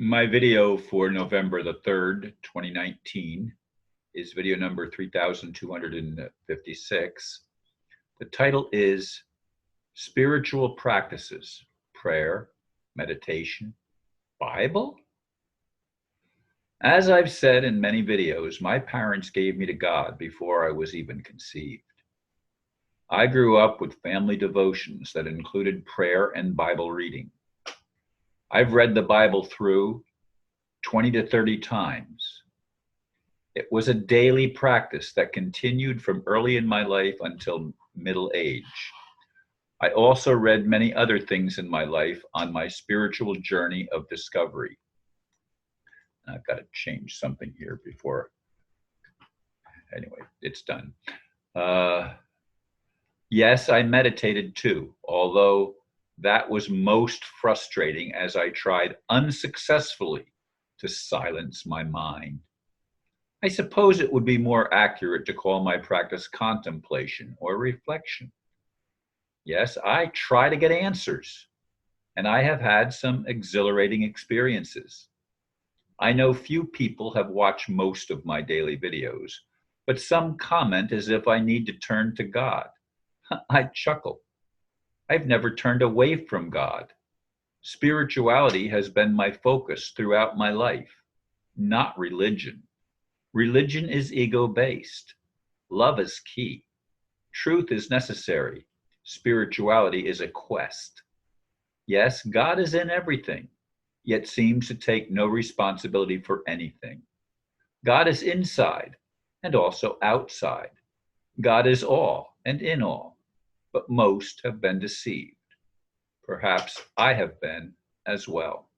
My video for November the 3rd, 2019 is video number 3256. The title is Spiritual Practices, Prayer, Meditation, Bible? As I've said in many videos, my parents gave me to God before I was even conceived. I grew up with family devotions that included prayer and Bible reading. I've read the Bible through 20 to 30 times. It was a daily practice that continued from early in my life until middle age. I also read many other things in my life on my spiritual journey of discovery. I've got to change something here before, anyway, it's done. Yes, I meditated too, although that was most frustrating as I tried unsuccessfully to silence my mind. I suppose it would be more accurate to call my practice contemplation or reflection. Yes, I try to get answers, and I have had some exhilarating experiences. I know few people have watched most of my daily videos, but some comment as if I need to turn to God. I chuckle. I've never turned away from God. Spirituality has been my focus throughout my life, not religion. Religion is ego-based. Love is key. Truth is necessary. Spirituality is a quest. Yes, God is in everything, yet seems to take no responsibility for anything. God is inside and also outside. God is all and in all, but most have been deceived. Perhaps I have been as well.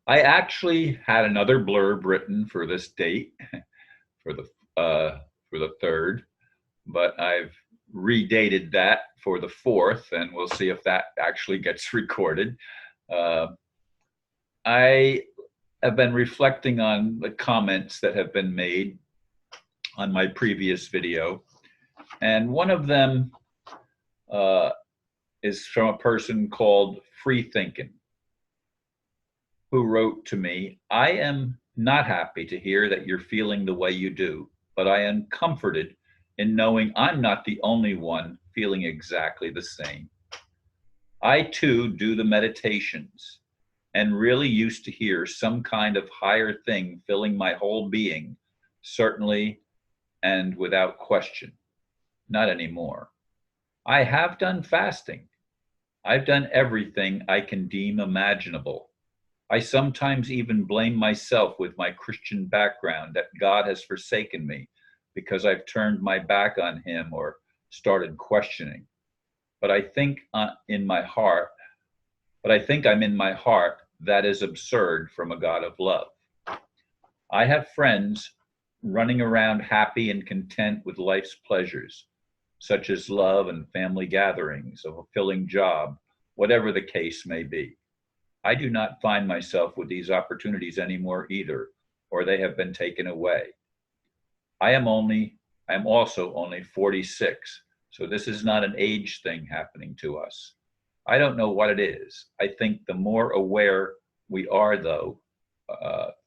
I actually had another blurb written for this date, for the 3rd, but I've redated that for the 4th, and we'll see if that actually gets recorded. I have been reflecting on the comments that have been made on my previous video, and one of them is from a person called Free Thinking, who wrote to me, I am not happy to hear that you're feeling the way you do, but I am comforted in knowing I'm not the only one feeling exactly the same. I too do the meditations and really used to hear some kind of higher thing filling my whole being, certainly and without question. Not anymore. I have done fasting. I've done everything I can deem imaginable. I sometimes even blame myself with my Christian background that God has forsaken me because I've turned my back on him or started questioning. But I think I'm in my heart, that is absurd from a God of love. I have friends running around happy and content with life's pleasures, such as love and family gatherings, a fulfilling job, whatever the case may be. I do not find myself with these opportunities anymore either, or they have been taken away. I am also only 46, so this is not an age thing happening to us. I don't know what it is. I think the more aware we are, though,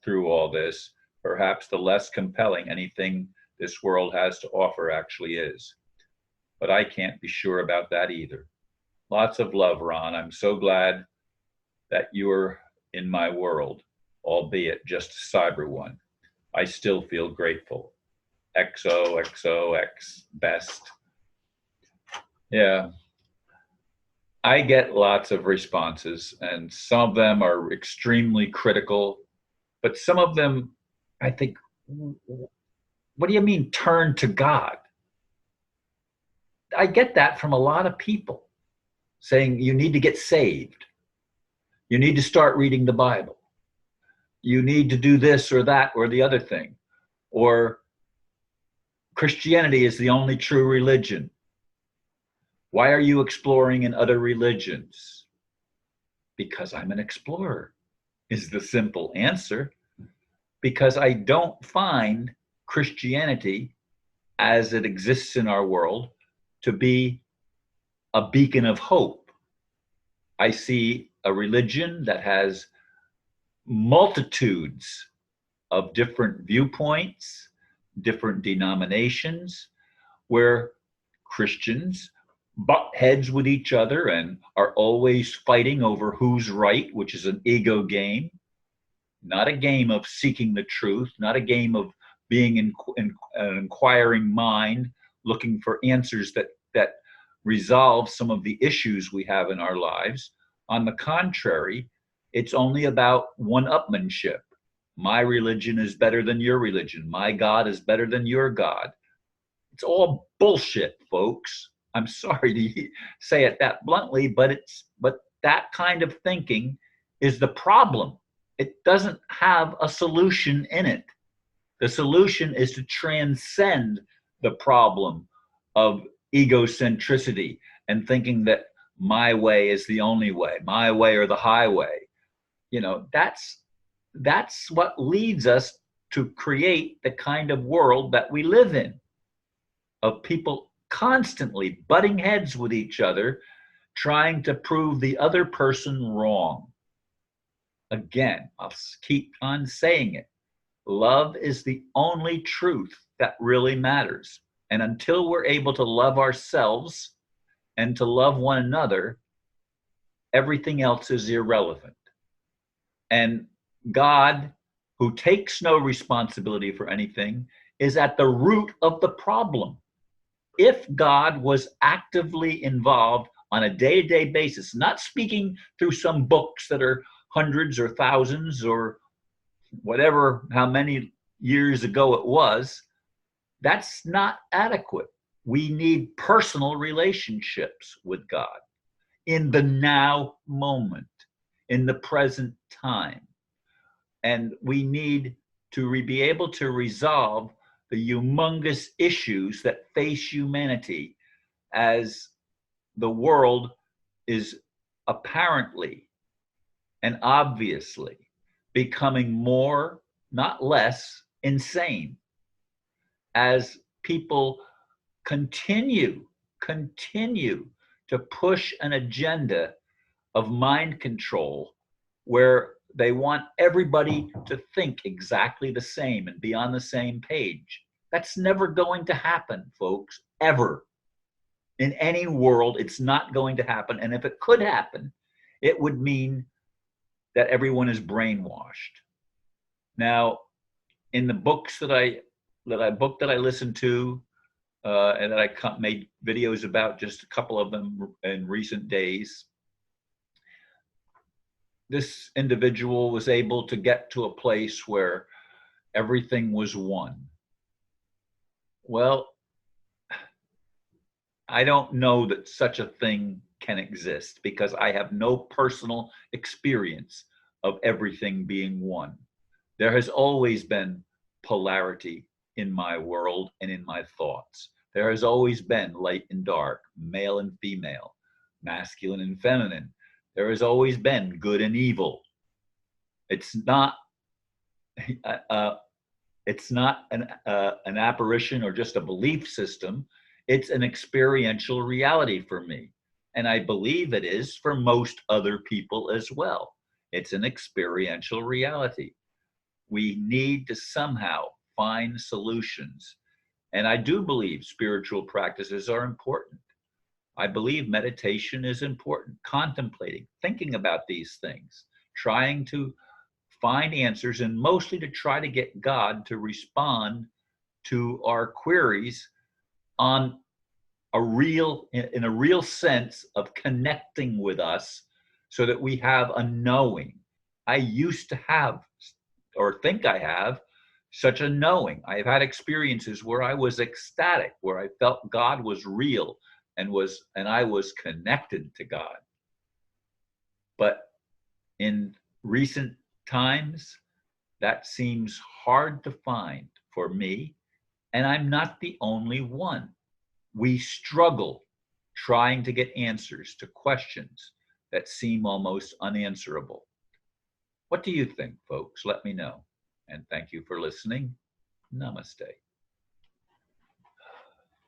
through all this, perhaps the less compelling anything this world has to offer actually is. But I can't be sure about that either. Lots of love, Ron. I'm so glad that you're in my world, albeit just a cyber one. I still feel grateful. XOXOX, best. Yeah. I get lots of responses, and some of them are extremely critical, but some of them, I think, what do you mean turn to God? I get that from a lot of people saying you need to get saved. You need to start reading the Bible. You need to do this or that or the other thing. Or Christianity is the only true religion. Why are you exploring in other religions? Because I'm an explorer, is the simple answer. Because I don't find Christianity, as it exists in our world, to be a beacon of hope. I see a religion that has multitudes of different viewpoints, different denominations, where Christians butt heads with each other and are always fighting over who's right, which is an ego game, not a game of seeking the truth, not a game of being in an inquiring mind, looking for answers that resolve some of the issues we have in our lives. On the contrary, it's only about one-upmanship. My religion is better than your religion. My God is better than your God. It's all bullshit, folks. I'm sorry to say it that bluntly, but that kind of thinking is the problem. It doesn't have a solution in it. The solution is to transcend the problem of egocentricity and thinking that my way is the only way, my way or the highway. You know, that's what leads us to create the kind of world that we live in, of people constantly butting heads with each other, trying to prove the other person wrong. Again, I'll keep on saying it. Love is the only truth that really matters. And until we're able to love ourselves and to love one another, everything else is irrelevant. And God, who takes no responsibility for anything, is at the root of the problem. If God was actively involved on a day-to-day basis, not speaking through some books that are hundreds or thousands or whatever, how many years ago it was, that's not adequate. We need personal relationships with God in the now moment, in the present time. And we need to be able to resolve the humongous issues that face humanity as the world is apparently and obviously becoming more, not less, insane, as people continue to push an agenda of mind control where they want everybody to think exactly the same and be on the same page. That's never going to happen, folks, ever. In any world, it's not going to happen. And if it could happen, it would mean that everyone is brainwashed. Now, in the books that I listened to and that I made videos about, just a couple of them in recent days, this individual was able to get to a place where everything was one. Well, I don't know that such a thing can exist because I have no personal experience of everything being one. There has always been polarity in my world and in my thoughts. There has always been light and dark, male and female, masculine and feminine. There has always been good and evil. It's not an apparition or just a belief system. It's an experiential reality for me. And I believe it is for most other people as well. It's an experiential reality. We need to somehow find solutions. And I do believe spiritual practices are important. I believe meditation is important, contemplating, thinking about these things, trying to find answers, and mostly to try to get God to respond to our queries on in a real sense of connecting with us so that we have a knowing. I used to have, or think I have, such a knowing. I've had experiences where I was ecstatic, where I felt God was real and I was connected to God. But in recent times, that seems hard to find for me, and I'm not the only one. We struggle trying to get answers to questions that seem almost unanswerable. What do you think, folks? Let me know. And thank you for listening. Namaste.